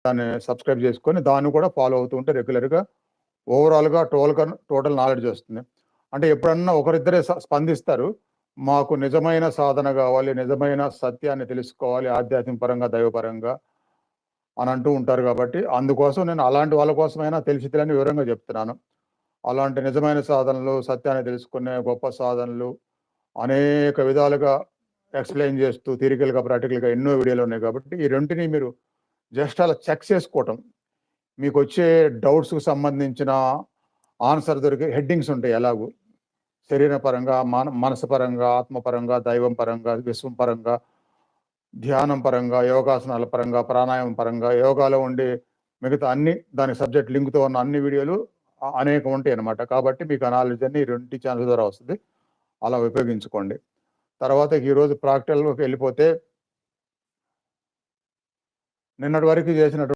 దాన్ని సబ్స్క్రైబ్ చేసుకొని దాన్ని కూడా ఫాలో అవుతూ ఉంటే రెగ్యులర్గా ఓవరాల్గా టోటల్ నాలెడ్జ్ వస్తుంది. అంటే ఎప్పుడన్నా ఒకరిద్దరే స్పందిస్తారు, మాకు నిజమైన సాధన కావాలి, నిజమైన సత్యాన్ని తెలుసుకోవాలి ఆధ్యాత్మిక పరంగా దైవపరంగా అని అంటూ ఉంటారు. కాబట్టి అందుకోసం నేను అలాంటి వాళ్ళ కోసమైనా తెలిసి తెలియని వివరంగా చెప్తున్నాను. అలాంటి నిజమైన సాధనలు, సత్యాన్ని తెలుసుకునే గొప్ప సాధనలు అనేక విధాలుగా ఎక్స్ప్లెయిన్ చేస్తూ థియరికల్గా ప్రాక్టికల్గా ఎన్నో వీడియోలు ఉన్నాయి. కాబట్టి ఈ రెంటిని మీరు జస్ట్ అలా చెక్ చేసుకోవటం, మీకు వచ్చే డౌట్స్కి సంబంధించిన ఆన్సర్ దొరికే హెడ్డింగ్స్ ఉంటాయి. ఎలాగూ శరీర పరంగా, మనసు పరంగా, ఆత్మపరంగా, దైవం పరంగా, విశ్వం పరంగా, ధ్యానం పరంగా, యోగాసనాల పరంగా, ప్రాణాయామం పరంగా, యోగాలో ఉండే మిగతా అన్ని దానికి సబ్జెక్ట్ లింక్తో ఉన్న అన్ని వీడియోలు అనేకం ఉంటాయి అన్నమాట. కాబట్టి మీకు ఆ నాలెడ్జ్ అన్ని రెండు ఛానల్ ద్వారా వస్తుంది. అలా ఉపయోగించుకోండి. తర్వాత ఈరోజు ప్రాక్టికల్లోకి వెళ్ళిపోతే నిన్నటి వరకు చేసినటువంటి